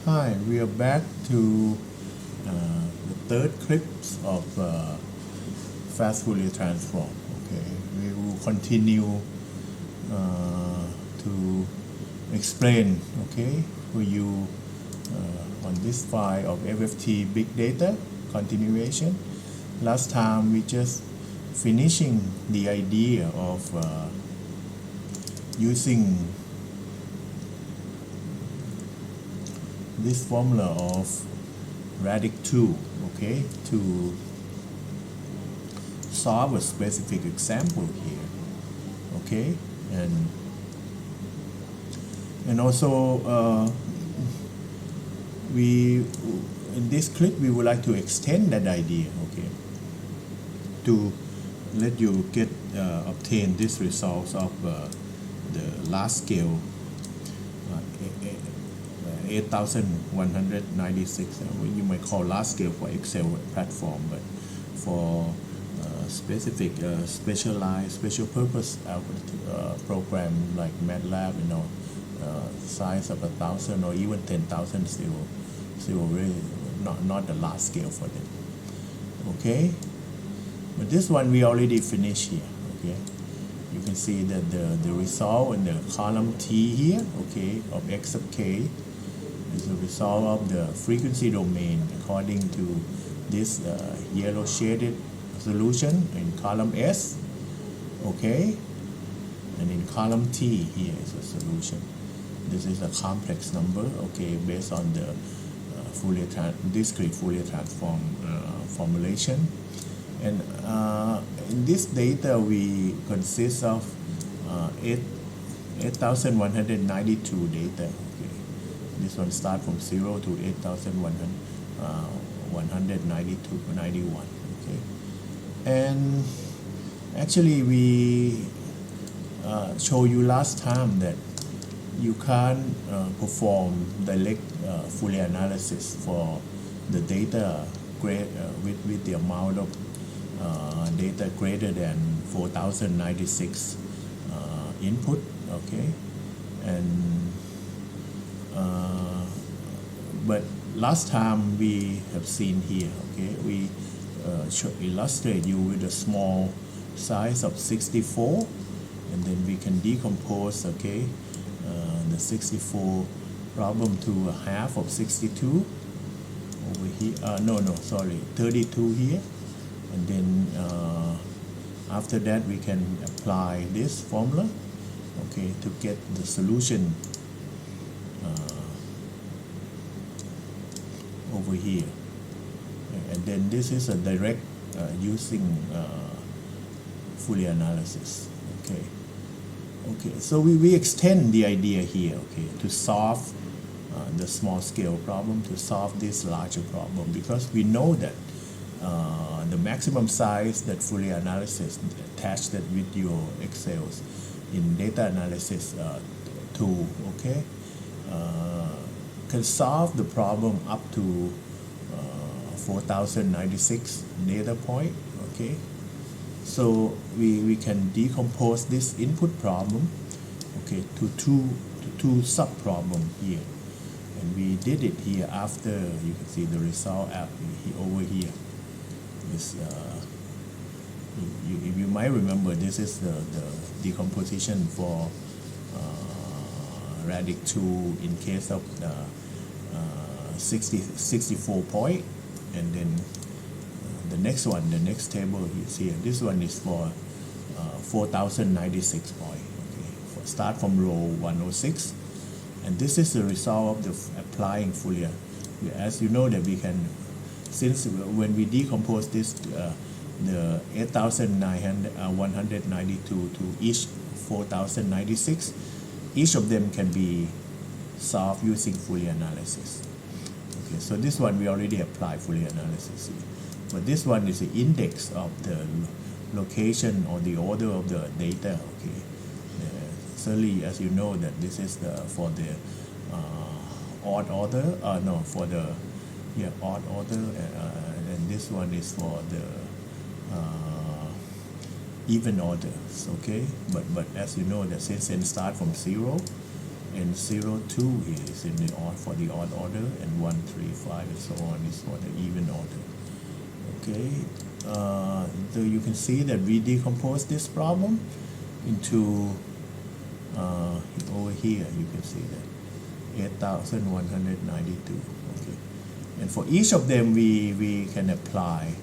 Hi, we are back to the third clip of fast Fourier transform. Okay, we will continue to explain, okay, for you on this file of FFT big data continuation. Last time we just finishing the idea of using this formula of radic 2, okay, to solve a specific example here, okay, and also we in this clip we would like to extend that idea, okay, to let you get obtain this results of the large scale 8,196. You might call large scale for Excel platform, but for specific specialized special purpose program like MATLAB, size of 1,000 or even 10,000 still really not the large scale for them. Okay, but this one we already finished here. Okay, you can see that the result in the column T here, okay, of x sub k is the result of the frequency domain according to this yellow shaded solution in column S, okay, and in column T here is a solution. This is a complex number, okay, based on the discrete Fourier transform formulation. And in this data we consist of 8,192 data. Okay. This one start from 0 to 8,191. Okay. And actually we show you last time that you can perform direct Fourier analysis for the data with the amount of data greater than 4,096 input, okay, and but last time we have seen here, okay, we illustrate you with a small size of 64, and then we can decompose, okay, the 64 problem to a half of 62 over here. Sorry, 32 here, and then after that we can apply this formula, okay, to get the solution over here, and then this is a direct using Fourier analysis. Okay, so we extend the idea here, okay, to solve the small scale problem, to solve this larger problem, because we know that the maximum size that Fourier analysis attached that with your Excels in data analysis tool, okay, can solve the problem up to 4,096 data point, okay. So we can decompose this input problem, okay, to two sub problem here, and we did it here after. You can see the result over here is you might remember this is the decomposition for radic 2 in case of 64 point, and then the next one, the next table you see, this one is for 4,096 point. Okay, start from row 106, and this is the result of the applying Fourier. As you know that we can, since when we decompose this, the 8,192 to each 4,096, each of them can be solved using Fourier analysis. Okay, so this one we already applied Fourier analysis here. But this one is the index of the location or the order of the data. Okay, certainly as you know that this is for the odd order. For the odd order, and this one is for the even order. Okay, but as you know that since n start from 0, and 0, 2 here is in the odd for the odd order, and 1, 3, 5, and so on is for the even order. Okay, so you can see that we decompose this problem into over here. You can see that 8,192. Okay, and for each of them we can apply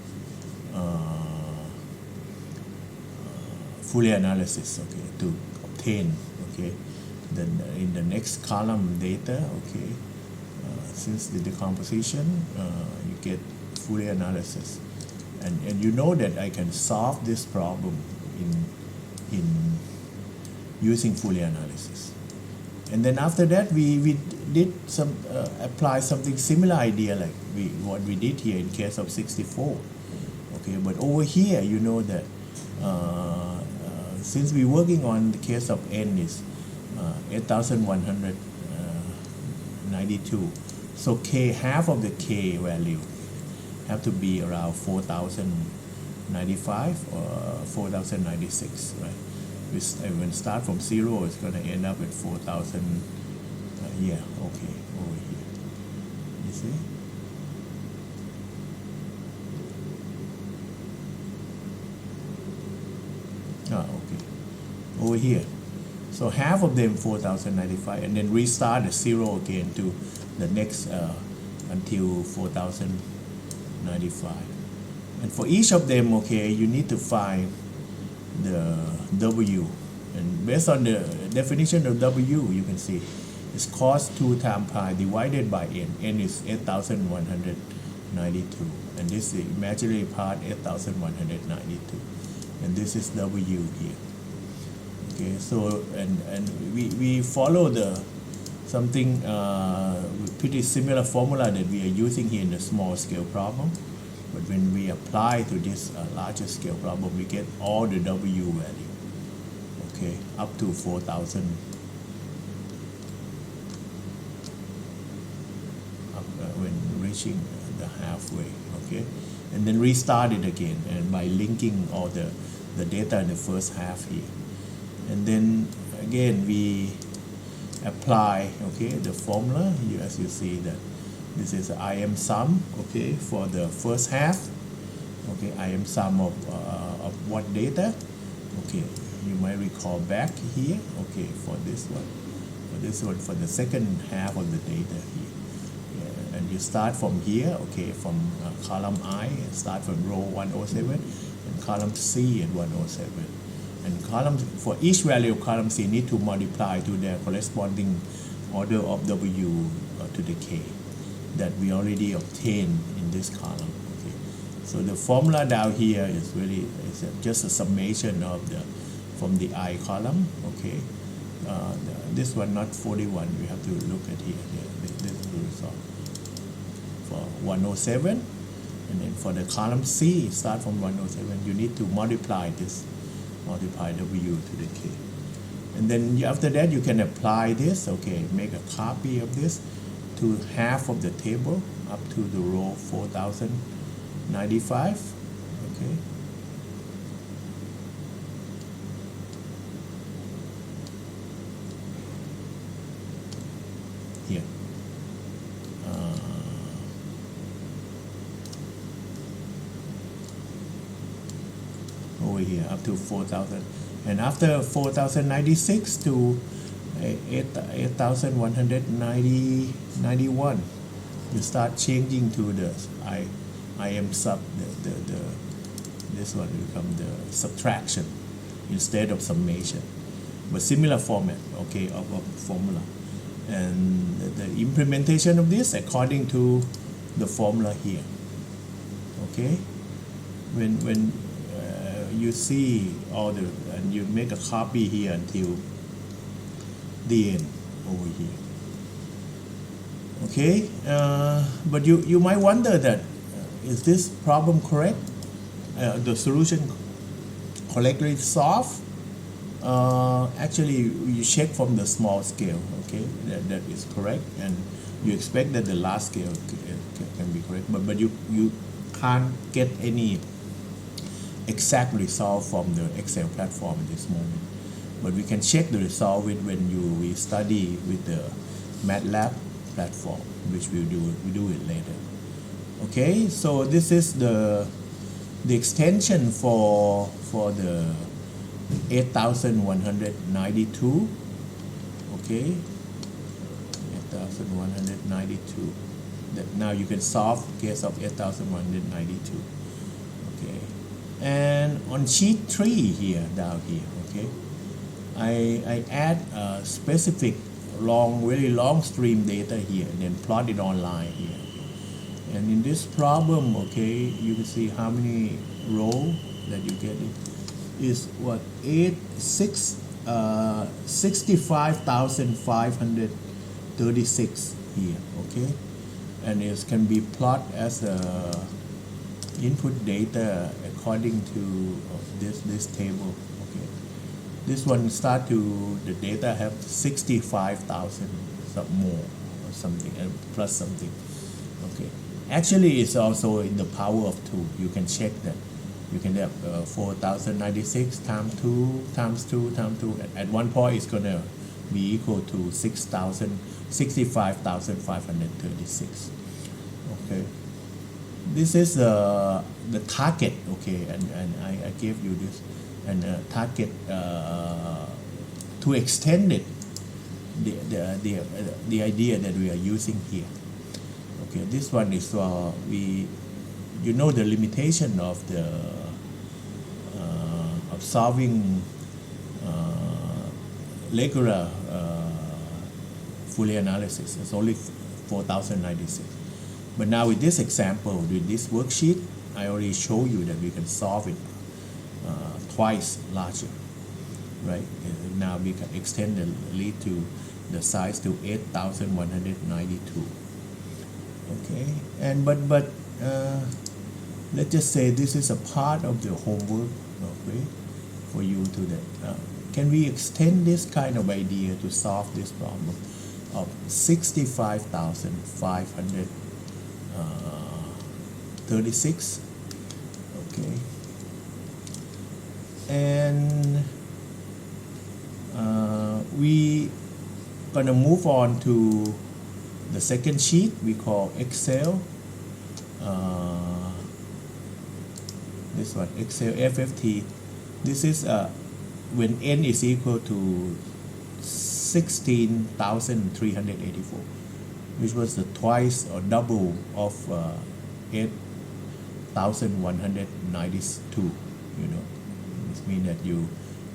Fourier analysis, okay, to obtain, okay, then in the next column data, okay, since the decomposition, you get Fourier analysis, and you know that I can solve this problem in using Fourier analysis. And then after that, we did some apply something similar idea like what we did here in case of 64. Okay, but over here, you know that since we're working on the case of n is 8,192, so k, half of the k value have to be around 4,095 or 4,096, right? When start from 0, it's going to end up at 4,000. Yeah, okay, over here. You see? Okay. Over here. So half of them 4,095, and then restart at 0 again to the next until 4,095. And for each of them, okay, you need to find the W, and based on the definition of W, you can see it's cos 2 times pi divided by n. N is 8,192, and this is imaginary part 8,192, and this is W here. Okay, so and we follow the something pretty similar formula that we are using here in the small scale problem. But when we apply to this larger scale problem, we get all the W value, okay, up to 4,000, when reaching the halfway, okay, and then restart it again, and by linking all the data in the first half here, and then again we apply, okay, the formula. As you see that this is IM sum, okay, for the first half, okay, IM sum of what data, okay, you might recall back here, okay, for this one, for the second half of the data here, yeah, and you start from here, okay, from column I, and start from row 107, and column C at 107, and column, for each value of column C need to multiply to their corresponding order of W to the K that we already obtained in this column. Okay, so the formula down here is really just a summation of from the I column. Okay, this one not 41. We have to look at here. This is the result for 107, and then for the column C, start from 107. You need to multiply W to the K, and then after that you can apply this. Okay, make a copy of this to half of the table up to the row 4,095. Okay. Here. Over here up to 4,000, and after 4,096 to 8,191, you start changing to the IM sub, this one will become the subtraction instead of summation, but similar format, okay, of formula, and the implementation of this according to the formula here. Okay, when you see all the, and you make a copy here until the end over here. Okay, but you might wonder that is this problem correct? The solution correctly solved? Actually, you check from the small scale. Okay, that is correct, and you expect that the large scale can be correct, but you can't get any exact result from the Excel platform at this moment. but we can check the result when we study with the MATLAB platform, which we do it later. Okay, so this is the extension for the 8192. Okay, 8192. That now you can solve case of 8192. Okay, and on sheet 3 here, down here, okay, I add a specific very long stream data here and then plot it online here. And in this problem, okay, you can see how many rows that you get. It is what 65,536 here, okay, and it can be plotted as a input data according to this table. Okay, this one the data have 65,000 some more or something plus something. Okay, actually it's also in the power of 2. You can check that. You can have 4,096 times 2 times 2 times 2. At one point it's gonna be equal to 65,536. Okay, this is the target. Okay, and I gave you this and target to extend it, the idea that we are using here. Okay, this one is you know the limitation of the of solving regular Fourier analysis. It's only 4,096. But now with this example, with this worksheet, I already show you that we can solve it twice larger, right? Now we can extend the lead to the size to 8,192. Okay, and but let's just say this is a part of the homework, okay, for you to that. Can we extend this kind of idea to solve this problem of 65,536? Okay, and we gonna move on to the second sheet we call Excel. This one, Excel FFT. This is when n is equal to 16,384, which was the twice or double of 8,192. You know, this means that you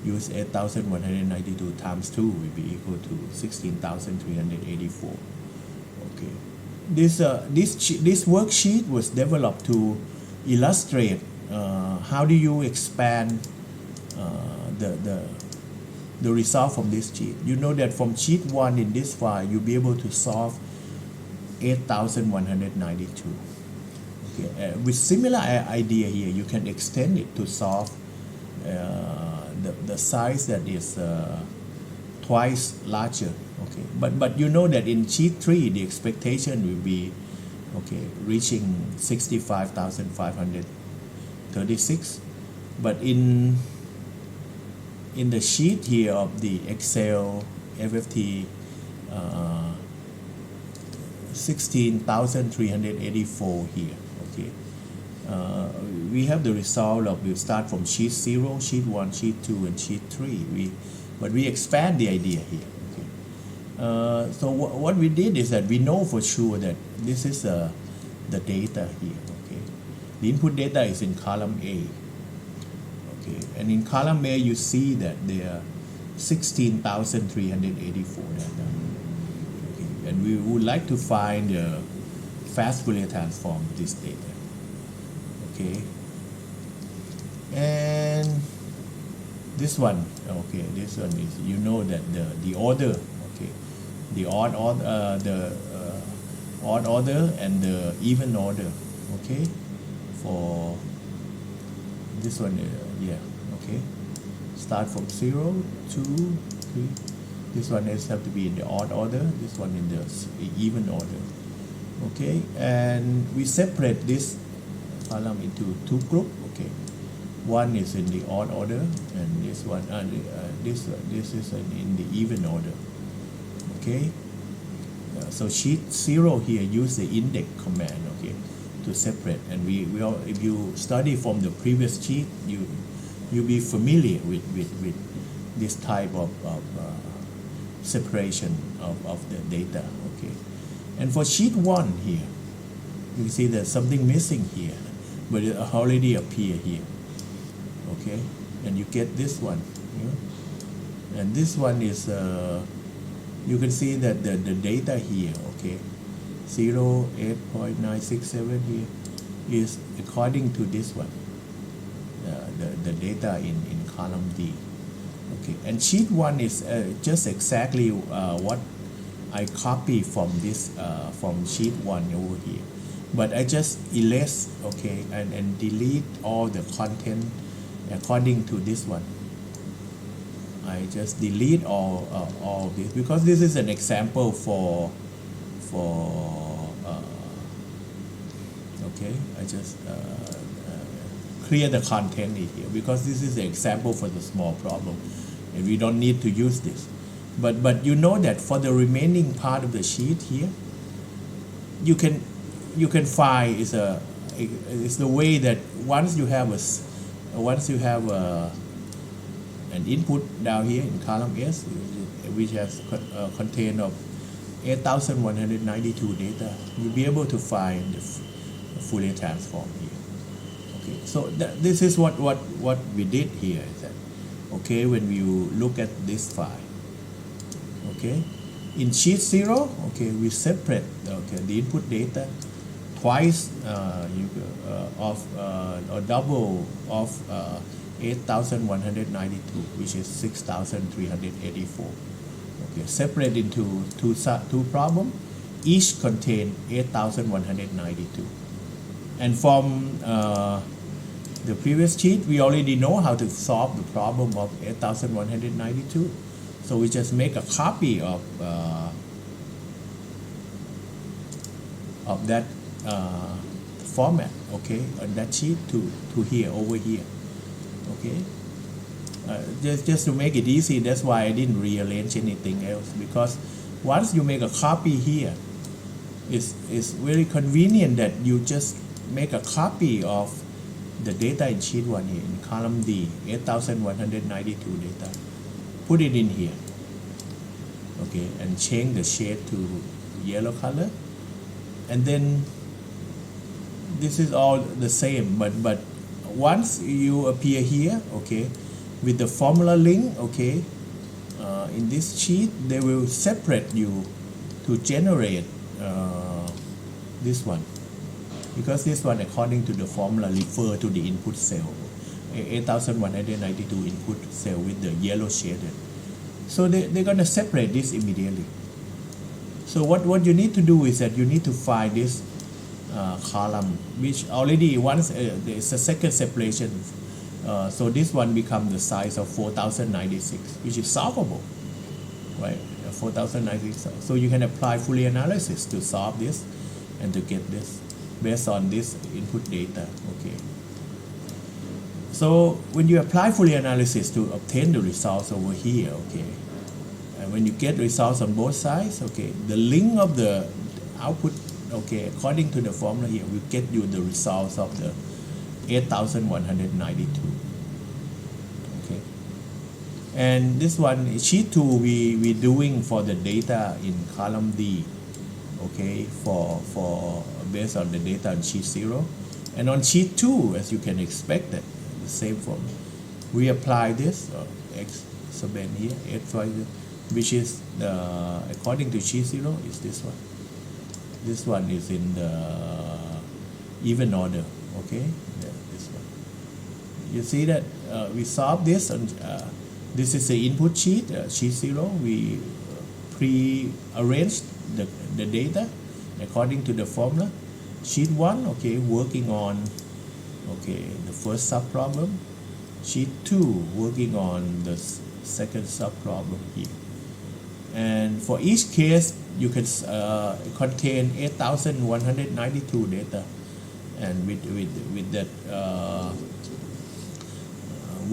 use 8,192 times 2 will be equal to 16,384. Okay, this worksheet was developed to illustrate how do you expand the result from this sheet. You know that from sheet 1 in this file you'll be able to solve 8,192. Okay, with similar idea here, you can extend it to solve the size that is twice larger. Okay, but you know that in sheet 3 the expectation will be reaching 65,536, but in the sheet here of the Excel FFT 16,384 here. Okay, we have the result of, we start from sheet 0, sheet 1, sheet 2 and sheet 3. But we expand the idea here. Okay, so what we did is that we know for sure that this is the data here. Okay, the input data is in column A. Okay, and in column A you see that there are 16,384 data. Okay, and we would like to find the fast Fourier transform of this data. Okay, and this one, okay, this one is, you know that the order, okay, the odd order and the even order, okay, for this one, yeah, okay, start from 0, 2, 3. This one has to be in the odd order, this one in the even order. Okay, and we separate this column into two groups. Okay, One is in the odd order, and this one, this is in the even order. Okay. So sheet 0 here use the index command, okay, to separate. And we all, if you study from the previous sheet, you be familiar with this type of separation of the data, okay. And for sheet 1 here, you see there's something missing here, but it already appear here, okay. And you get this one, and this one is you can see that the data here, okay, 8.967 here is according to this one, the data in column D, okay. And sheet 1 is just exactly what I copy from this from sheet 1 over here, but I just erase, okay, and delete all the content according to this one. I just delete all this because this is an example for okay. I just clear the content in here because this is an example for the small problem and we don't need to use this. But you know that for the remaining part of the sheet here, you can find is the way that once you have an input down here in column S, which has contained of 8,192 data, you'll be able to find the Fourier transform here. Okay, so this is what we did here. Is that okay? When you look at this file, okay, in sheet 0, okay, we separate the input data twice or double of 8,192, which is 6,384. Okay, separate into two problems, each contain 8,192. And from the previous sheet, we already know how to solve the problem of 8,192. So we just make a copy of that format, okay, on that sheet to here, over here. Okay, just to make it easy, that's why I didn't rearrange anything else, because once you make a copy here, it's very convenient that you just make a copy of the data in sheet 1 here in column D, 8,192 data, put it in here, okay, and change the shade to yellow color, and then this is all the same, but once you appear here, okay, with the formula link, okay, in this sheet, they will separate you to generate this one, because this one, according to the formula, refer to the input cell, 8,192 input cell with the yellow shaded. So they're going to separate this immediately. So what you need to do is that you need to find this column, which already once there's a second separation, so this one becomes the size of 4,096, which is solvable, right? 4,096. So you can apply Fourier analysis to solve this and to get this based on this input data, okay. So when you apply Fourier analysis to obtain the results over here, okay, and when you get results on both sides, okay, the link of the output, okay, according to the formula here, we get you the results of the 8,192. Okay, and this one, sheet 2, we doing for the data in column D, okay, for based on the data in sheet 0, and on sheet 2, as you can expect it, the same formula. We apply this x sub n here, x y, which is according to sheet 0 is this one. This one is in the even order, okay? This one. You see that we solve this, and this is the input sheet, sheet 0. We pre-arranged the data according to the formula. Sheet 1, okay, working on, okay, the first subproblem. Sheet 2, working on the second subproblem here. And for each case, you can contain 8,192 data, and with that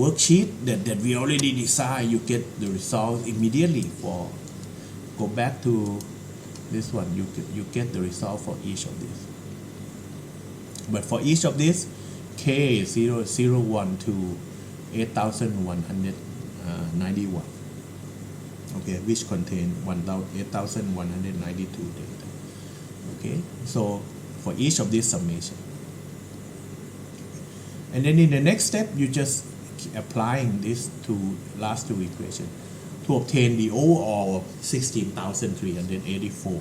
worksheet that we already designed, you get the result immediately. For go back to this one, you get the result for each of these. But for each of these, K 001 to 8191, okay, which contain 8192 data. Okay, so for each of these summation, and then in the next step, you just applying this to last two equations to obtain the overall of 16,384.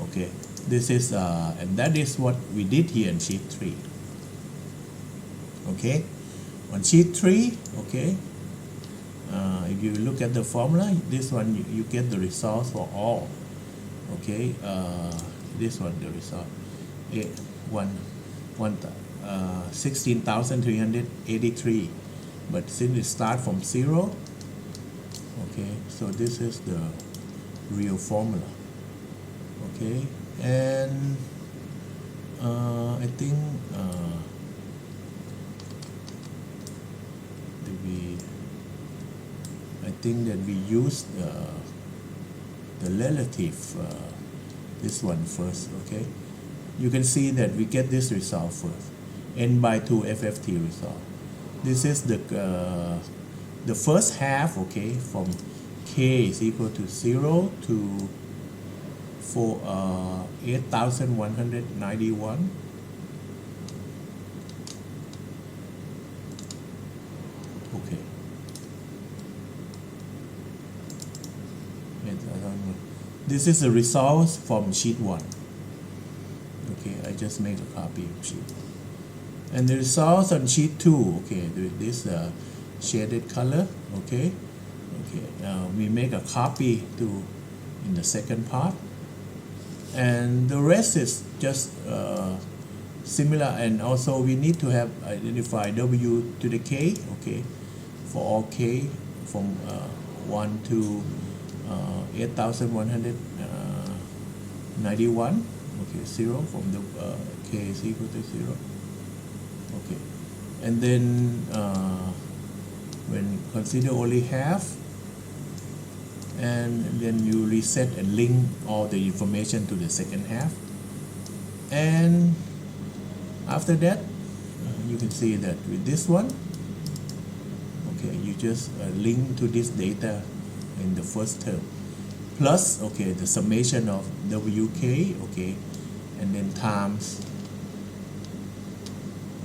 Okay, this is and that is what we did here in sheet 3. Okay, on sheet 3, okay, if you look at the formula, this one you get the results for all. Okay, this one the result 16,383, but since it start from 0, okay, so this is the real formula. Okay, and I think that we use the relative this one first. Okay, you can see that we get this result first, n by 2 FFT result. This is the first half, okay, from K is equal to 0 to 8,191. Okay. This is the results from sheet 1. Okay, I just make a copy of sheet 1. And the results on sheet 2, okay, this shaded color, okay, we make a copy to in the second part, and the rest is just similar. And also we need to have identify W to the K, okay, for all K from 1 to 8,191. Okay, 0 from the K is equal to 0. Okay, and then when consider only half, and then you reset and link all the information to the second half, and after that you can see that with this one, okay, you just link to this data in the first term, plus, okay, the summation of WK, okay, and then times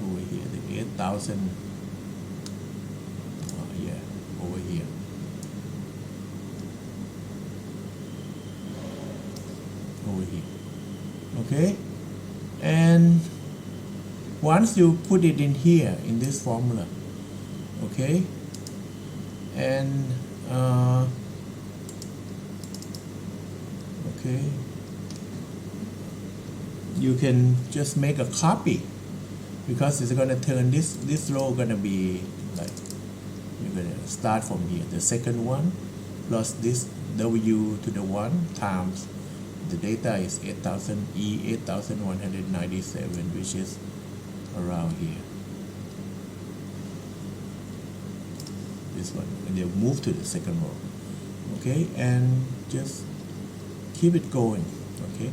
over here the 8,000, over here. Over here, okay, and once you put it in here in this formula, okay, and okay, you can just make a copy, because it's going to turn this row going to be like, you're going to start from here, the second one plus this W to the 1 times the data is 8,197, which is around here. This one, and they'll move to the second row. Okay, and just keep it going, okay,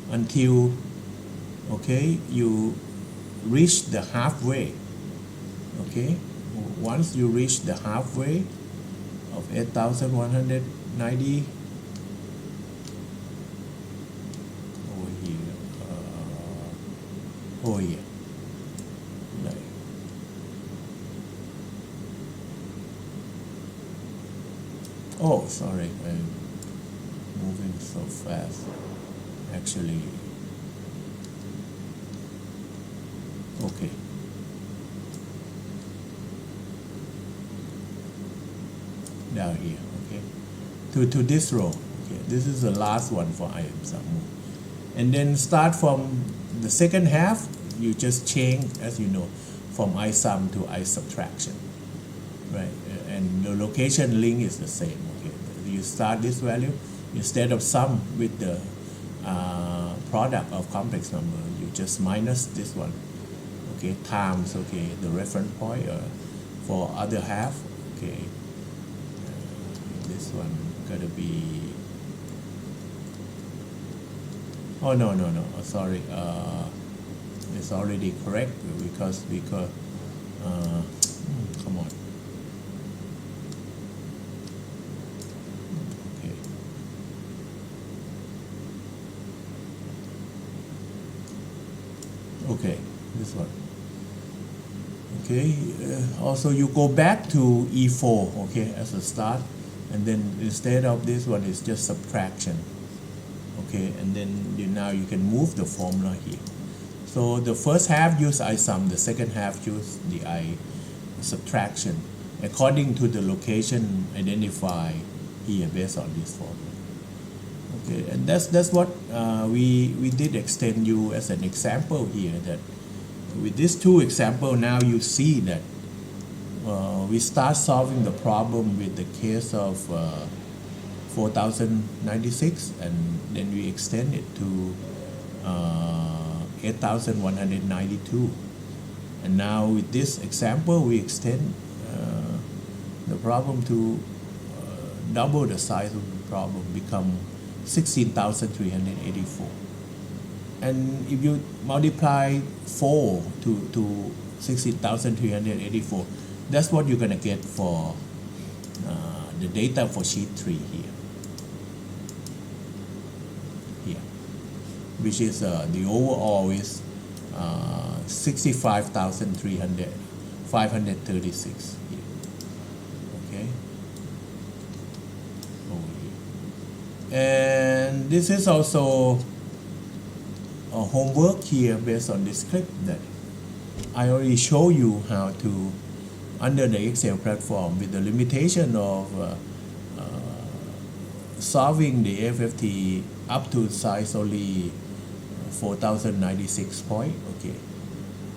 until, okay, you reach the halfway. Okay, once you reach the halfway of 8,190 over here, over here, like, oh, sorry, I'm moving so fast, actually. Okay, down here, okay, to this row. Okay, this is the last one for I am Samu, and then start from the second half. You just change, as you know, from I sum to I subtraction, right? And the location link is the same. Okay, you start this value, instead of sum with the product of complex number, you just minus this one, okay, times, okay, the reference point, for other half. Okay, this one gotta be, oh no, sorry, it's already correct because come on. Okay. Okay, this one. Okay, also you go back to E4, okay, as a start, and then instead of this one is just subtraction. Okay, and then now you can move the formula here. So the first half use I sum, the second half use the I subtraction according to the location identified here based on this formula. Okay, and that's what we did extend you as an example here, that with these two examples now you see that we start solving the problem with the case of 4096, and then we extend it to 8192, and now with this example we extend the problem to double the size of the problem, become 16,384. And if you multiply 4 to 16,384, that's what you're going to get for the data for sheet 3 here, which is the overall is 65,536 here. Okay, over here. And this is also a homework here based on this script that I already show you how to, under the Excel platform, with the limitation of solving the FFT up to size only 4096 point. Okay,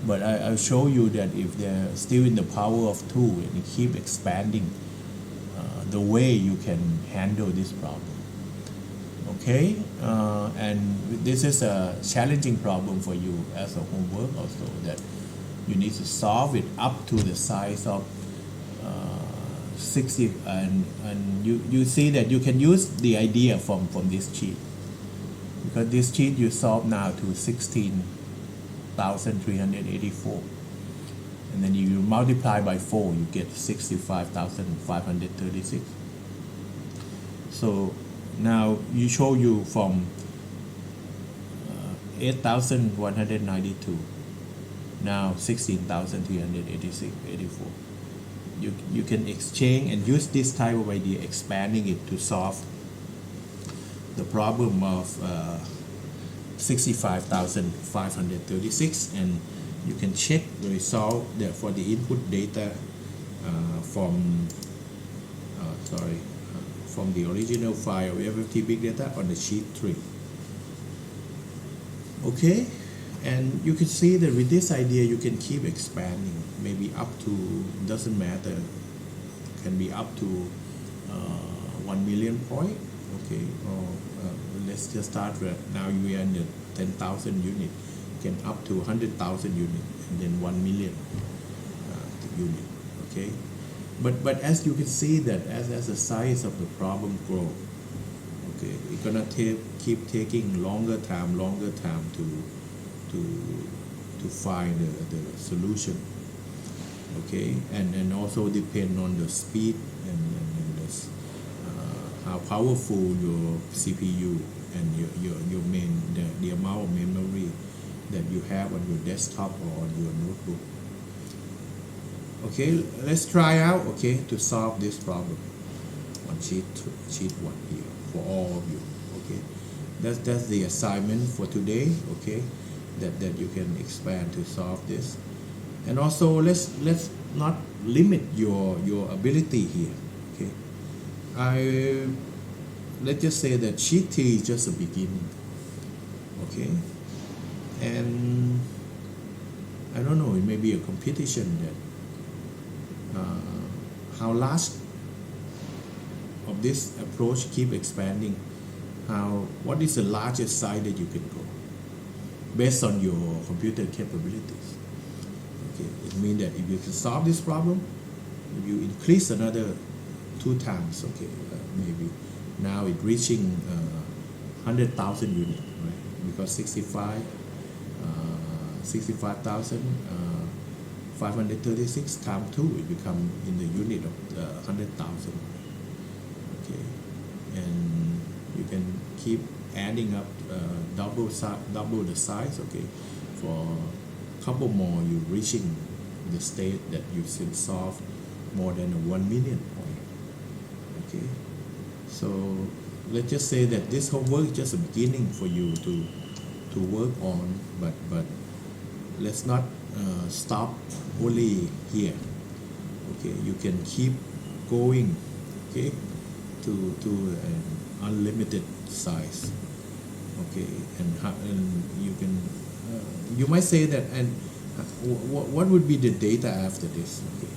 but I'll show you that if they're still in the power of 2 and you keep expanding, the way you can handle this problem. Okay, and this is a challenging problem for you as a homework also, that you need to solve it up to the size of 60, and you see that you can use the idea from this sheet, because this sheet you solve now to 16,384, and then you multiply by 4, you get 65,536. So now you show you from 8,192, now 16,384. You can exchange and use this type of idea, expanding it to solve the problem of 65,536, and you can check the result there for the input data from from the original file of FFT Big Data on the sheet 3. Okay, and you can see that with this idea you can keep expanding, maybe up to, doesn't matter, can be up to 1 million point. Okay, or let's just start with, now we are in the 10,000 unit, can up to 100,000 unit, and then 1 million unit. Okay, but as you can see that as the size of the problem grow, okay, it's gonna keep taking longer time to find the solution. Okay, and also depend on the speed and this, how powerful your CPU and your main, the amount of memory that you have on your desktop or on your notebook. Okay, let's try out, okay, to solve this problem on sheet 1 here for all of you. Okay, that's the assignment for today. Okay, that you can expand to solve this, and also let's not limit your ability here. Okay, let's just say that sheet 3 is just a beginning. Okay, and I don't know, it may be a competition that how large of this approach keep expanding, what is the largest size that you can go based on your computer capabilities. Okay, it means that if you can solve this problem, if you increase another 2 times, okay, maybe now it reaching 100,000 units, right? Because 65,536 times 2, it become in the unit of 100,000. Okay, and you can keep adding up, double the size. Okay, for a couple more, you reaching the state that you should solve more than 1 million point. Okay, so let's just say that this homework is just a beginning for you to work on, but let's not stop only here. Okay, you can keep going, okay, to an unlimited size. Okay, and you can you might say that, and what would be the data after this? Okay,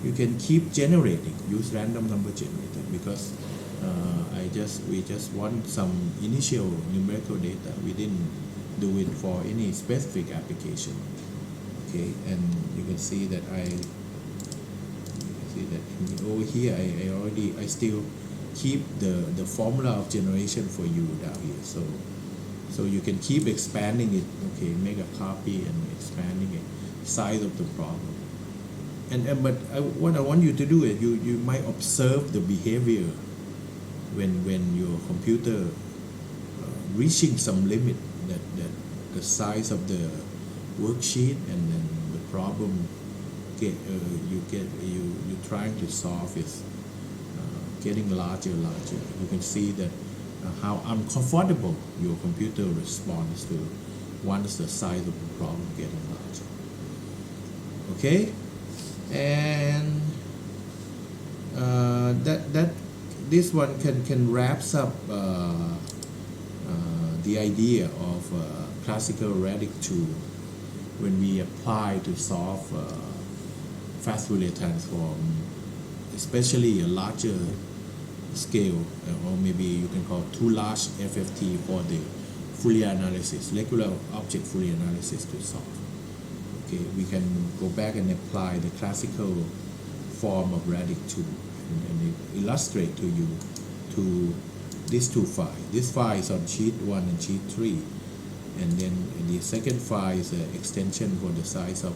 you can keep generating, use random number generator, because we just want some initial numerical data. We didn't do it for any specific application. Okay, and you can see that over here I still keep the formula of generation for you down here, so you can keep expanding it. Okay, make a copy and expanding it, size of the problem. But what I want you to do is you might observe the behavior when your computer reaching some limit, that the size of the worksheet and then the problem you trying to solve is getting larger. You can see that how uncomfortable your computer responds to once the size of the problem getting larger. Okay, and that this one can wraps up the idea of classical radix 2 when we apply to solve fast Fourier transform, especially a larger scale, or maybe you can call too large FFT for the Fourier analysis, regular object Fourier analysis to solve. Okay, we can go back and apply the classical form of radix 2 and illustrate to you to these two files. This file is on sheet 1 and sheet 3, and then the second file is an extension for the size of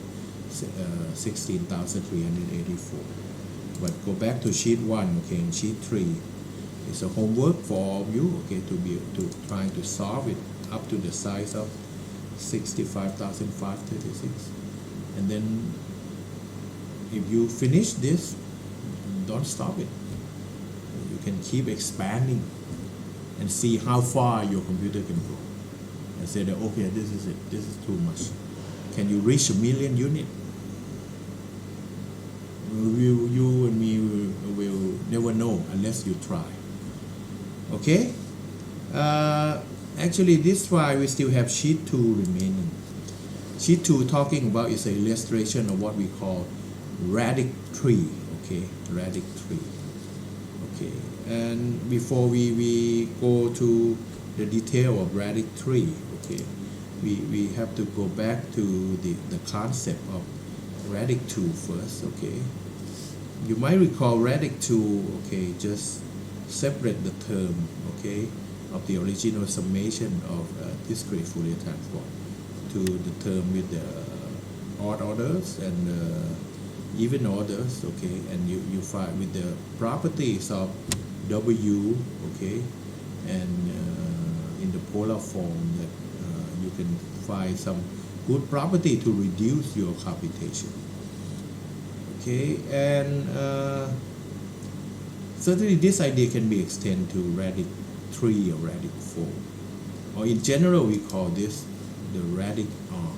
16,384. But go back to sheet 1, okay, and sheet 3 is a homework for all of you, okay, to trying to solve it up to the size of 65,536. And then if you finish this, don't stop it. You can keep expanding and see how far your computer can go, and say that, okay, this is it, this is too much. Can you reach 1 million units? You and me will never know unless you try. Okay, actually this file we still have sheet 2 remaining. Sheet 2 talking about is an illustration of what we call radix 3. Okay, radix 3. Okay, and before we go to the detail of radix 3, okay, we have to go back to the concept of radix 2 first. Okay, you might recall radix 2, okay, just separate the term, okay, of the original summation of discrete Fourier transform to the term with the odd orders and even orders. Okay, and you find with the properties of W, okay, and in the polar form that you can find some good property to reduce your computation. Okay, and certainly this idea can be extended to radix 3 or radix 4, or in general we call this the radix R.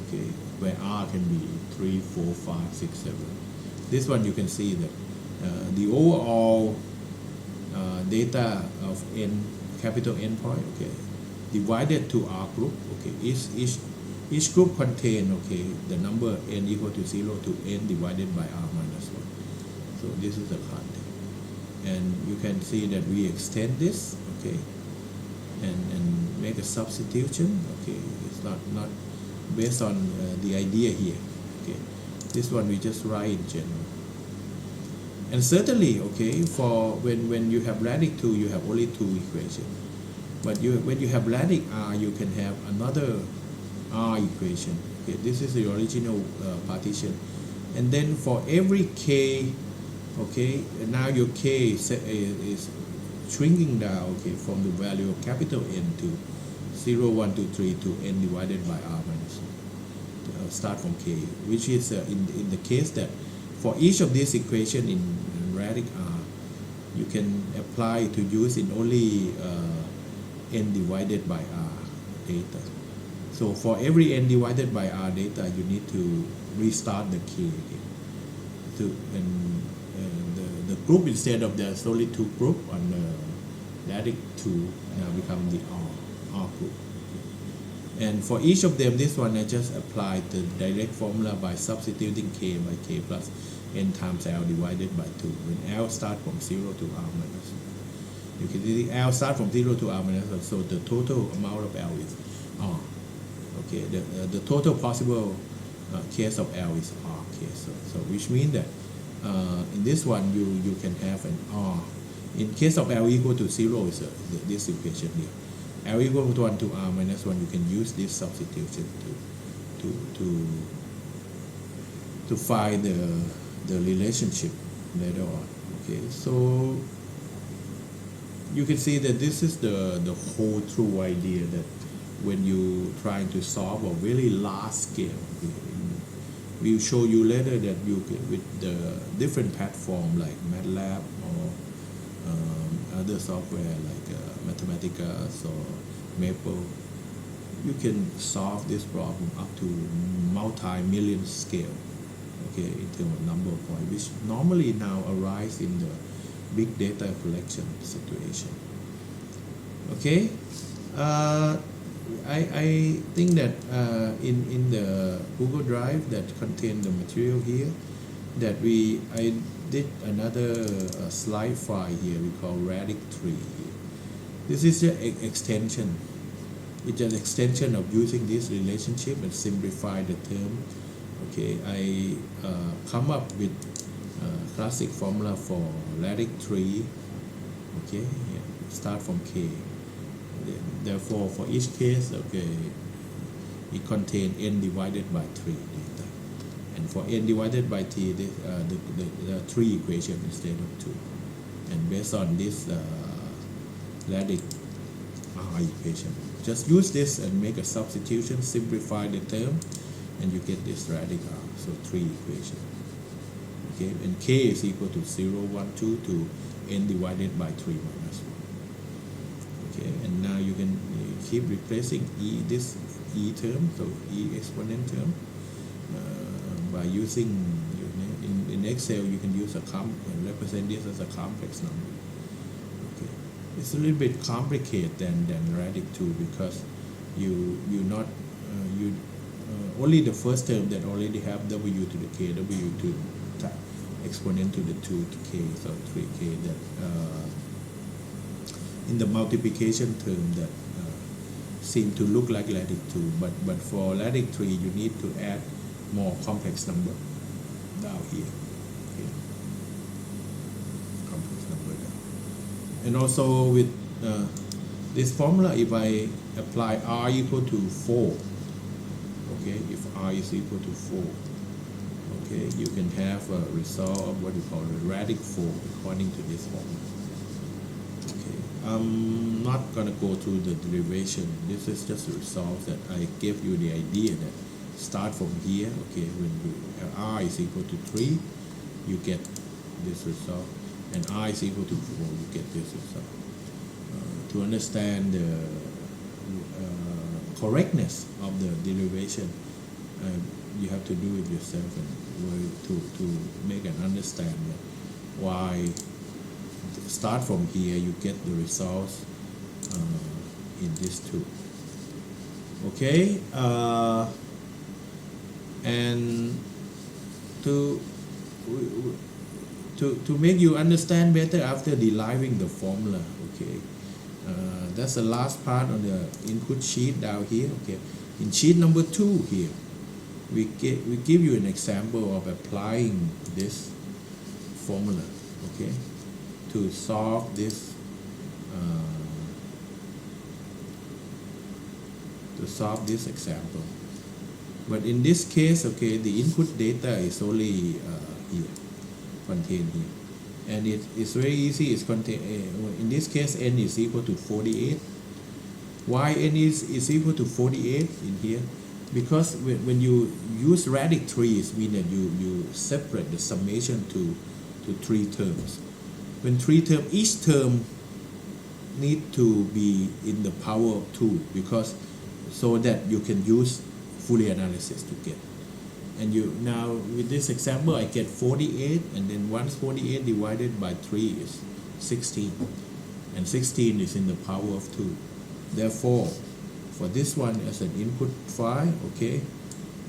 Okay, where R can be 3, 4, 5, 6, 7. This one you can see that the overall data of n, capital N point, okay, divided to R group. Okay, each group contain, okay, the number n equal to 0 to n divided by R minus 1. So this is the content, and you can see that we extend this, okay, and make a substitution. Okay, it's not based on the idea here. Okay, This one we just write in general. And certainly, okay, for when you have radix 2, you have only 2 equations. But when you have radix r, you can have another r equation. Okay, this is the original partition. And then for every k, okay, now your k is shrinking down, okay, from the value of capital N to 0, 1, 2, 3 to n divided by r minus start from k, which is in the case that for each of these equation in radix r, you can apply to use in only n divided by r data. So for every n divided by r data, you need to restart the k again. And the group, instead of there's only 2 group on the radix 2, now become the r group. And for each of them, this one I just applied the direct formula by substituting k by k plus n times L divided by 2. When L start from 0 to R minus. You can see L start from 0 to R minus, so the total amount of L is R. Okay, the total possible case of L is R case. So which means that in this one you can have an R. In case of L equal to 0 is this equation here. L equal to 1 to R minus 1, you can use this substitution to find the relationship later on. Okay, so you can see that this is the whole true idea that when you trying to solve a very large scale, we'll show you later that you can, with the different platform like MATLAB or other software like Mathematica or Maple, you can solve this problem up to multi-million scale, okay, in terms of number of points, which normally now arise in the big data collection situation. Okay, I think that in the Google Drive that contain the material here, that I did another slide file here we call radix 3 here. This is the extension. It's an extension of using this relationship and simplify the term. Okay, I come up with classic formula for radix 3. Okay, yeah, start from k. Therefore, for each case, okay, it contains n divided by 3 data. And for n divided by t, the 3 equation instead of 2. And based on this radix r equation, just use this and make a substitution, simplify the term, and you get this radix r. So 3 equation. Okay, and k is equal to 0, 1, 2 to n divided by 3 minus 1. Okay, and now you can keep replacing this e term, so e exponent term, by using in Excel you can use represent this as a complex number. Okay, it's a little bit complicated than radix 2 because you only the first term that already have w to the k, w to exponent to the 2 to k, so 3k that in the multiplication term that seem to look like radix 2, but for radix 3 you need to add more complex number down here. Okay. Complex number down. And also with this formula, if I apply r equal to 4, okay, if r is equal to 4, okay, you can have a result of what you call a radix 4 according to this formula. Okay, I'm not gonna go through the derivation. This is just a result that I gave you the idea that start from here. Okay, when r is equal to 3, you get this result, and r is equal to 4, you get this result. To understand the correctness of the derivation, you have to do it yourself and to make an understanding why start from here you get the results in this too. Okay, and to make you understand better after deriving the formula, okay, that's the last part on the input sheet down here. Okay, in sheet number 2 here, we give you an example of applying this formula, okay, to solve this example. But in this case, okay, the input data is only here, contained here, and it's very easy. It's contained in this case, n is equal to 48. Why n is equal to 48 in here? Because when you use radix trees, mean that you separate the summation to 3 terms. When 3 terms, each term need to be in the power of 2, because so that you can use Fourier analysis to get. And you now with this example, I get 48, and then once 48 divided by 3 is 16, and 16 is in the power of 2. Therefore, for this one as an input file, okay,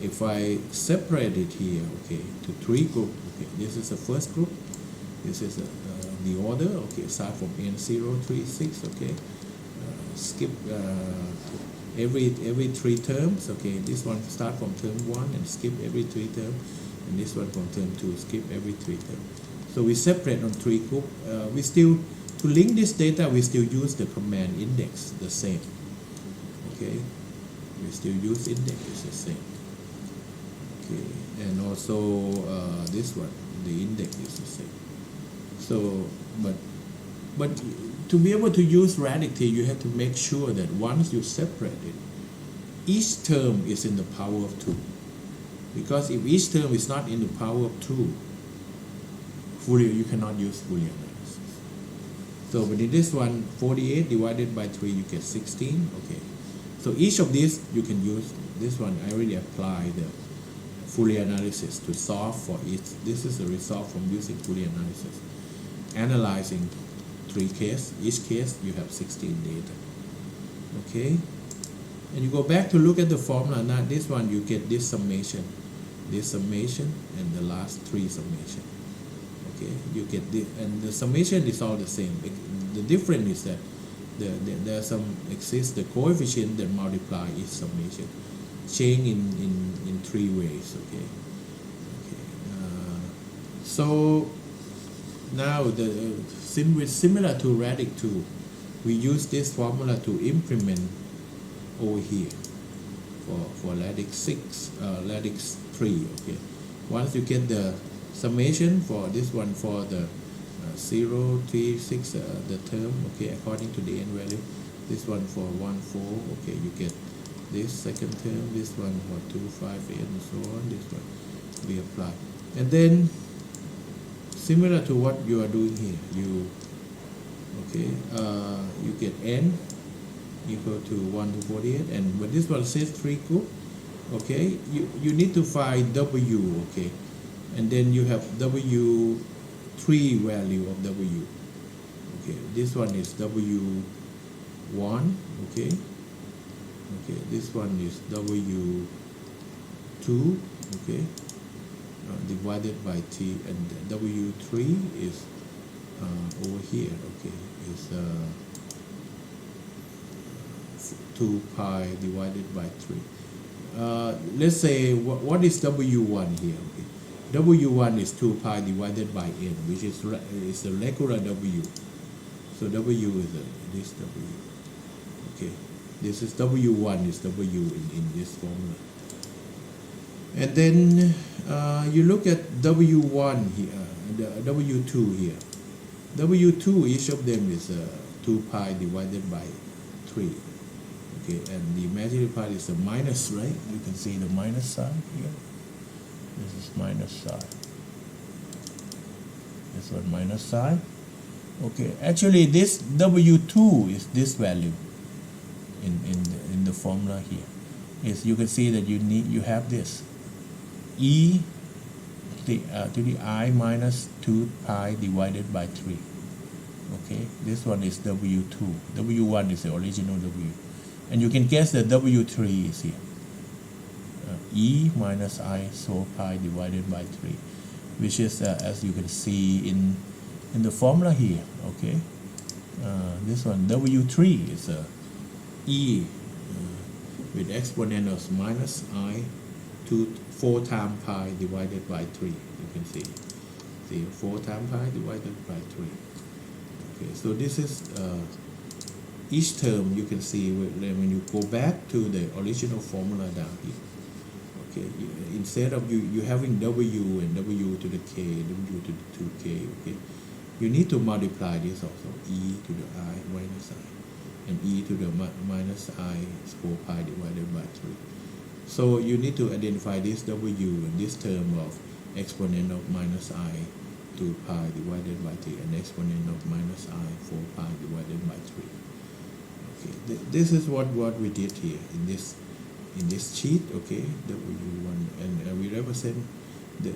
if I separate it here, okay, to 3 groups, okay, this is the first group, this is the order, okay, start from N0, 3, 6, okay, skip every 3 terms, okay, this one start from term 1 and skip every 3 terms, and this one from term 2 skip every 3 terms. So we separate on 3 groups. We still, to link this data, we still use the command index, the same. Okay, we still use index, is the same. Okay, and also this one, the index is the same. So, but to be able to use radix, you have to make sure that once you separate it, each term is in the power of 2. Because if each term is not in the power of 2, Fourier, you cannot use Fourier analysis. So, but in this one, 48 divided by 3, you get 16. Okay. So each of these you can use. This one I already applied the Fourier analysis to solve for it. This is the result from using Fourier analysis. Analyzing 3 cases. Each case you have 16 data. Okay. And you go back to look at the formula. Now this one you get this summation, and the last 3 summation. Okay. You get this, and the summation is all the same. The difference is that there exists the coefficient that multiply each summation, change in 3 ways. Okay. So now similar to radix 2, we use this formula to implement over here for radix 6, radix 3. Okay. Once you get the summation for this one, for the 0, 3, 6, the term, okay, according to the n value. This one for 1, 4, okay, you get this second term, this one for 2, 5, 8, and so on. This one we apply, and then similar to what you are doing here, you get n equal to 1 to 48, and when this one says 3 group, okay, you need to find w, okay, and then you have w 3 value of w. Okay, this one is w1. Okay, this one is w2. Okay, divided by t, and w3 is over here. Okay, is 2 pi divided by 3. Let's say what is w1 here? Okay. W1 is 2 pi divided by n, which is the regular W. So W is this W. Okay, this is W1 is W in this formula. And then you look at W1 here, the W2 here. W2, each of them is 2 pi divided by 3. Okay, and the imaginary part is a minus, right? You can see the minus sign here. This is minus sign. This one minus sign. Okay, actually this W2 is this value in the formula here. Is you can see that you have this e to the I minus 2 pi divided by 3. Okay, this one is W2. W1 is the original W, and you can guess that W3 is here. E minus I so pi divided by 3, which is as you can see in the formula here. Okay, this one W3 is E with exponent of minus I 4 times pi divided by 3. You can see 4 times pi divided by 3. Okay, so this is each term. You can see when you go back to the original formula down here. Okay, instead of you having w and w to the k, w to the 2k, okay, you need to multiply this also, e to the I minus I, and e to the minus I 4 pi divided by 3. So you need to identify this w and this term of exponent of minus I 2 pi divided by 3 and exponent of minus I 4 pi divided by 3. Okay, this is what we did here in this sheet. Okay, w1, and we represent the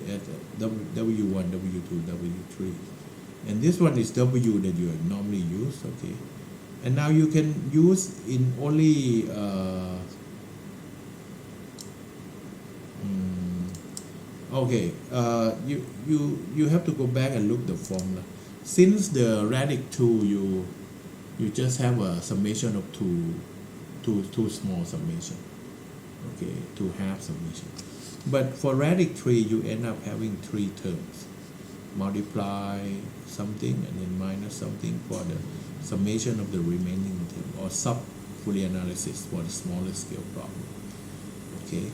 w1, w2, w3, and this one is w that you normally use. Okay, and now you can use in only okay, you have to go back and look the formula. Since the radical 2, you just have a summation of two small summation. Okay, 2 half summation. But for radical 3, you end up having 3 terms. Multiply something and then minus something for the summation of the remaining term, or sub Fourier analysis for the smaller scale problem. Okay,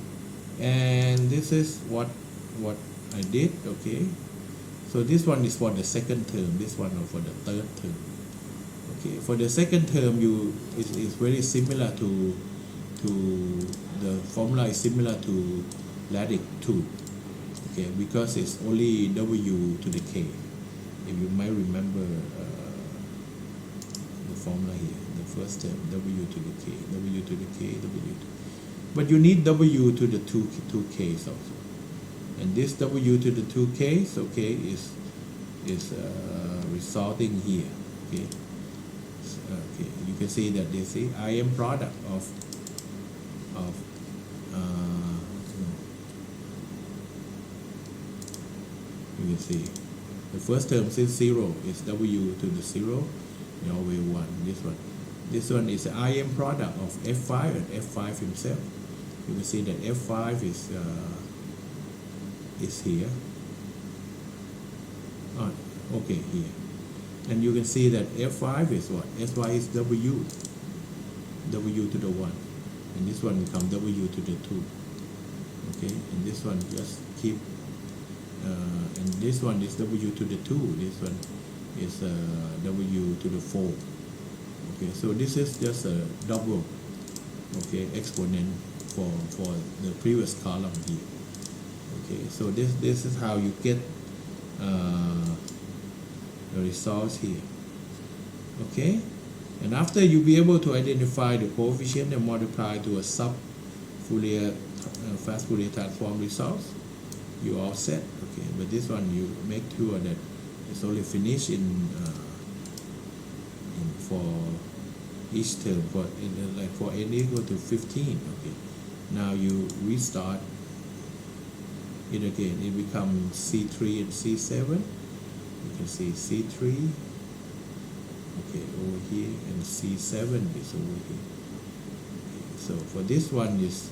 and this is what I did. Okay, so this one is for the second term, this one is for the third term. Okay, for the second term, is very similar to the formula is similar to radical 2. Okay, because it's only w to the k. If you might remember the formula here, the first term, w to the k, w to the k, w to, but you need w to the two k's also, and this w to the 2 k's, okay, is resulting here. Okay, okay, you can see that this is Im product of you can see the first term is 0, is w to the 0, you always 1. This one is the Im product of f5 and f5 himself. You can see that f5 is here. Oh, okay, here. And you can see that f5 is what? f5 is w to the 1, and this one becomes w to the 2. Okay, and this one just keep and this one is w to the 2, this one is w to the 4. Okay, so this is just a double, okay, exponent for the previous column here. Okay, so this is how you get the results here. Okay, and after you be able to identify the coefficient and multiply to a sub Fourier fast Fourier transform results, you all set. Okay, but this one you make sure that it's only finished in for each term, for like for n equal to 15. Okay, now you restart it again. It becomes C3 and C7. You can see C3, okay, over here, and C7 is over here. Okay, so for this one is,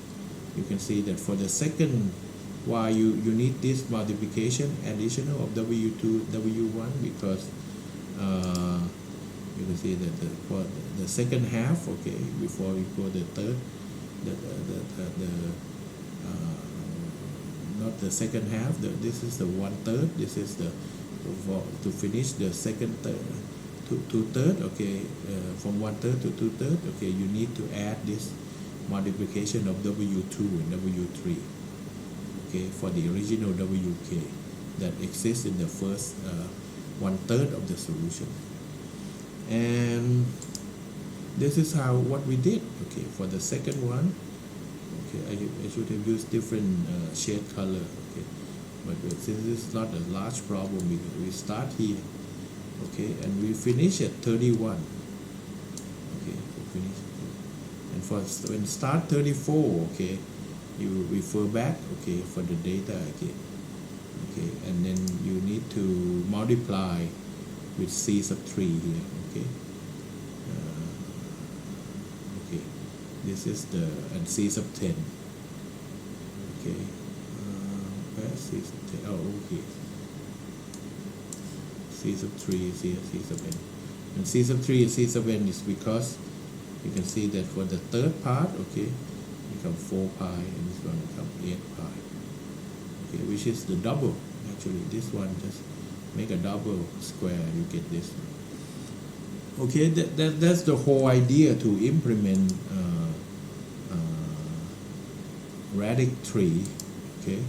you can see that for the second, why you need this multiplication additional of W2 W1, because you can see that for the second half, okay, before we go the third, not the second half, this is the 1/3, this is the to finish the second third, two-third, okay, from 1/3 to 2/3, okay, you need to add this multiplication of W2 and W3, okay, for the original WK that exists in the first 1/3 of the solution. And this is what we did. Okay, for the second one, okay, I should have used different shade color. Okay, but since this is not a large problem, we start here. Okay, and we finish at 31. Okay, we finish. And for when start 34, okay, you refer back, okay, for the data again. Okay, and then you need to multiply with C sub 3 here. Okay, okay, this is the, and C sub 10. Okay, where C sub 10? Oh, okay. C sub 3 is here, C sub n. And C sub 3 and C sub n is because you can see that for the third part, okay, become 4 pi and this one become 8 pi. Okay, which is the double. Actually, this one just make a double square, you get this one. Okay, that's the whole idea to implement radix tree. Okay,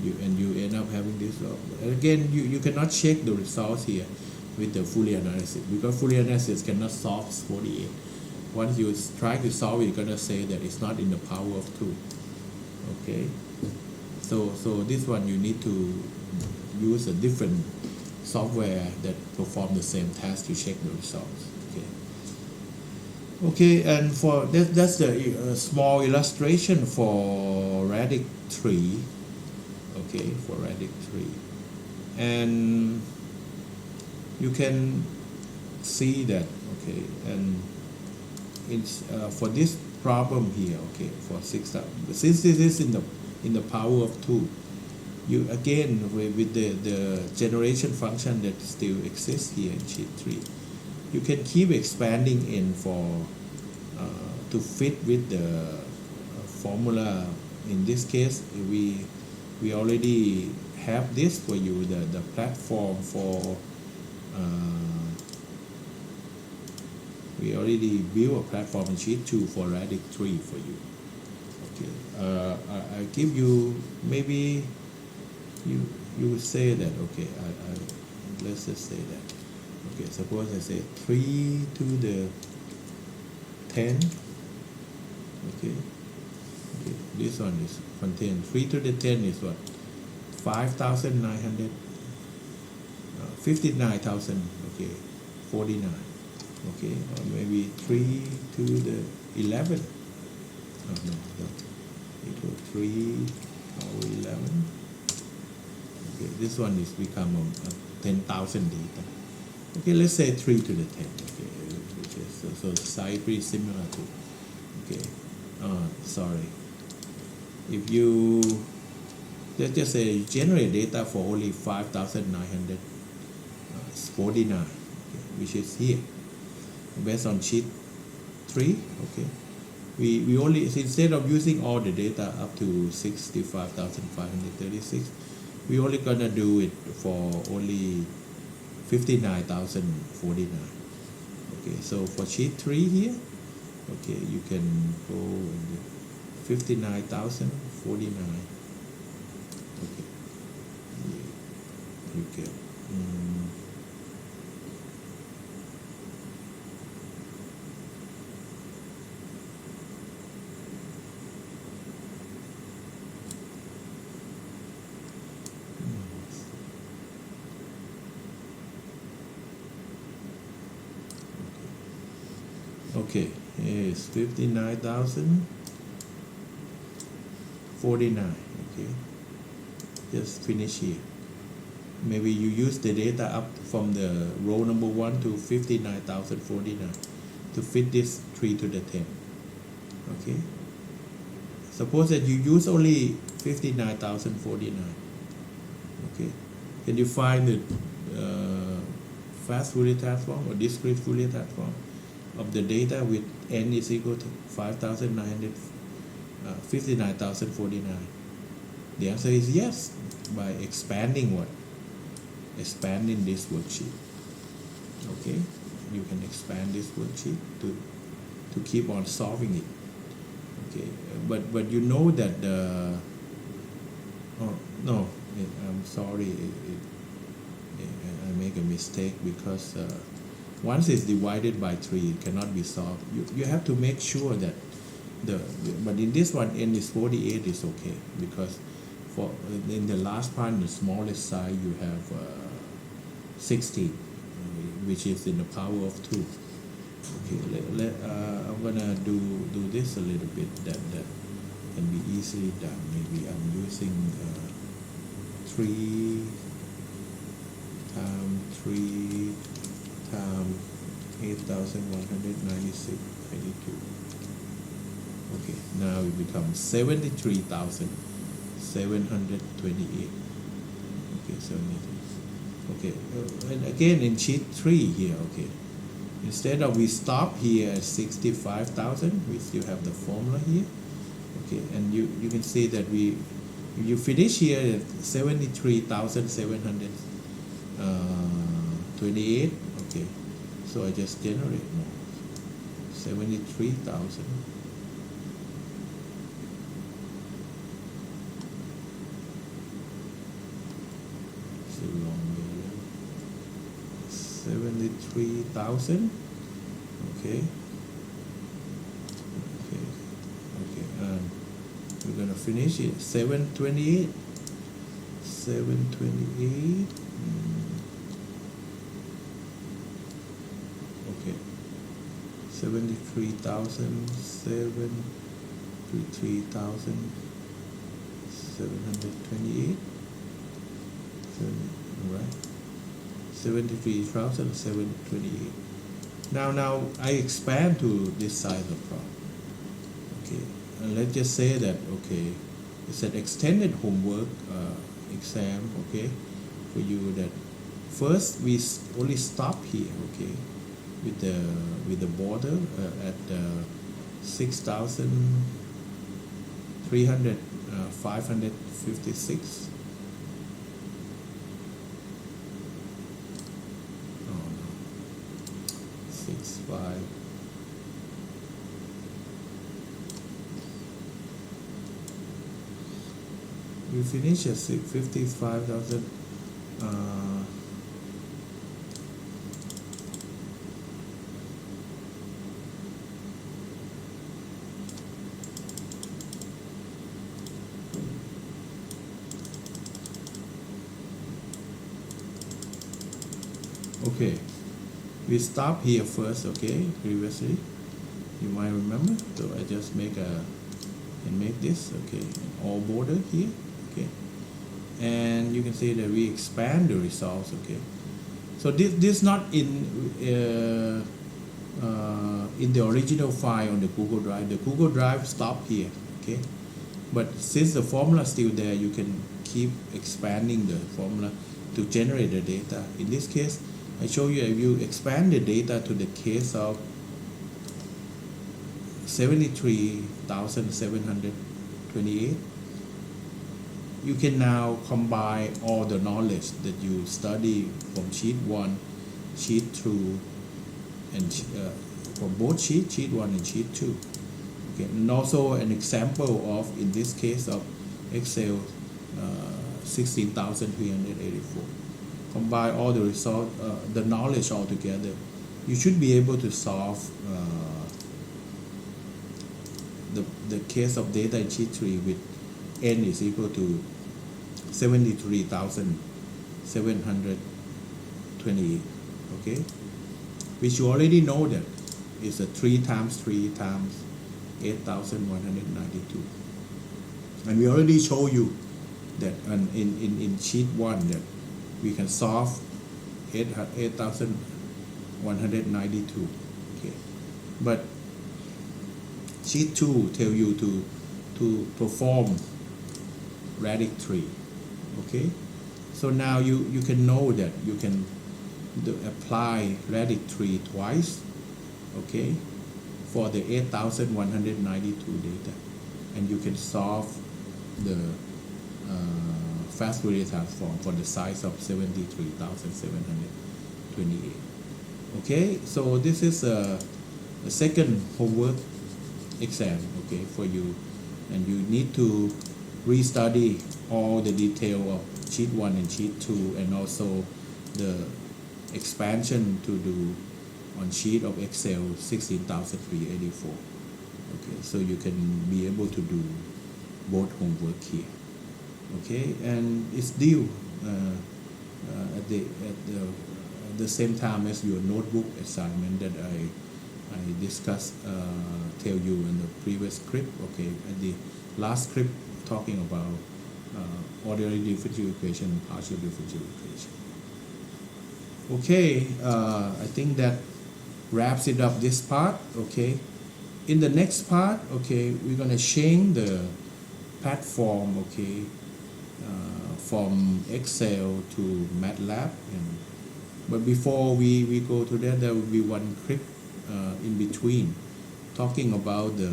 you end up having this. Again, you cannot check the results here with the Fourier analysis because Fourier analysis cannot solve 48. Once you try to solve it, you're gonna say that it's not in the power of 2. Okay, so this one you need to use a different software that perform the same task to check the results. Okay, and for that's the small illustration for radix tree. Okay, for radix tree, and you can see that. Okay, and it's for this problem here. Okay, for 6,000, since this is in the power of 2, you again with the generation function that still exists here in sheet 3, you can keep expanding n for to fit with the formula. In this case, we already have this for you, the platform for we already built a platform in sheet 2 for radix 3 for you. Okay, I give you, maybe you would say that, okay, let's just say that, okay, suppose I say 3 to the 10. Okay, this one is contain 3 to the 10 is what, 5,900, 59,000, okay, 49. Okay, or maybe 3 to the 11. Oh, no, equal 3 power 11. Okay, this one is become a 10,000 data. Okay, let's say 3 to the 10. Okay, which is so size pretty similar to. Okay, sorry. If you let's just say you generate data for only 5,949, okay, which is here, based on sheet 3. Okay, we only, instead of using all the data up to 65,536, we only gonna do it for only 59,049. Okay, so for sheet 3 here, okay, you can go 59,049. Okay, you get okay, it's 59,049. Okay, just finish here. Maybe you use the data up from the row number 1 to 59,049 to fit this 3 to the 10. Okay, suppose that you use only 59,049. Okay, can you find the fast Fourier transform or discrete Fourier transform of the data with n is equal to 59,049? The answer is yes, by expanding what? Expanding this worksheet. Okay, you can expand this worksheet to keep on solving it. Okay, but you know that the no, I'm sorry, I make a mistake because once it's divided by 3, it cannot be solved. You have to make sure that but in this one n is 48 is okay, because for in the last part, in the smallest size, you have 16, which is in the power of 2. Okay, I'm gonna do this a little bit that can be easily done. Maybe I'm using 3 times 3 times 8,196.92. Okay, now it becomes 73,728. Okay, 73. Okay, and again in sheet 3 here, okay, instead of we stop here at 65,000, we still have the formula here. Okay, and you can see that you finish here at 73,728. Okay, so I just generate more 73,000. So long way. 73,000. Okay. Okay. Okay. And we're gonna finish it 728. 728. Okay. 73,728. Right. 73,728. Now I expand to this side of the problem. Okay, and let's just say that okay, it's an extended homework exam. Okay, for you that first we only stop here. Okay, with the border at 6,300 556. Oh no, 65. We finish at 55,000. Okay, we stop here first. Okay, previously you might remember. So I just make this. Okay, all border here. Okay, and you can see that we expand the results. Okay, so this not in the original file on the Google Drive. The Google Drive stop here. Okay, but since the formula is still there, you can keep expanding the formula to generate the data. In this case, I show you if you expand the data to the case of 73,728, you can now combine all the knowledge that you study from sheet 1, sheet 2, and from both sheet 1 and sheet 2. Okay, and also an example of, in this case of Excel 16,384. Combine all the result, the knowledge all together. You should be able to solve the case of data in sheet 3 with n is equal to 73,728. Okay, which you already know that is a 3 times 3 times 8,192. And we already show you that in sheet 1 that we can solve 8,192. Okay, but sheet 2 tell you to perform radix 3. Okay, so now you can know that you can apply radix 3 twice. Okay, for the 8,192 data, and you can solve the fast Fourier transform for the size of 73,728. Okay, so this is a second homework exam, okay, for you, and you need to restudy all the detail of sheet 1 and sheet 2, and also the expansion to do on sheet of Excel 16,384. Okay, so you can be able to do both homework here. Okay, and it's due at the same time as your notebook assignment that I discussed, tell you in the previous clip. Okay, at the last clip talking about ordinary differential equation and partial differential equation. Okay, I think that wraps it up this part. Okay, in the next part, okay, we're gonna change the platform, okay, from Excel to MATLAB. But before we go to that, there will be one clip in between talking about the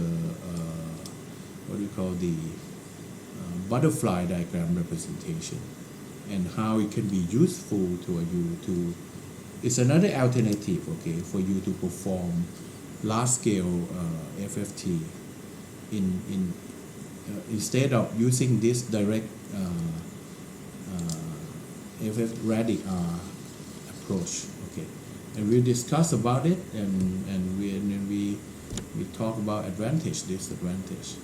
what we call the butterfly diagram representation and how it can be useful to you to. It's another alternative, okay, for you to perform large scale FFT in instead of using this direct FF radar approach, okay, and we'll discuss about it, and we talk about advantage, disadvantage,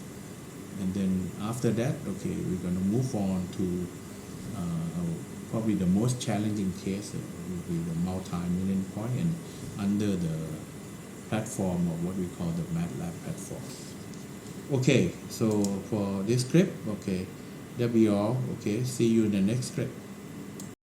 and then after that, okay, we're gonna move on to probably the most challenging case will be the multi-million point and under the platform of what we call the MATLAB platform. Okay, so for this script, okay, that'll be all. Okay, see you in the next script.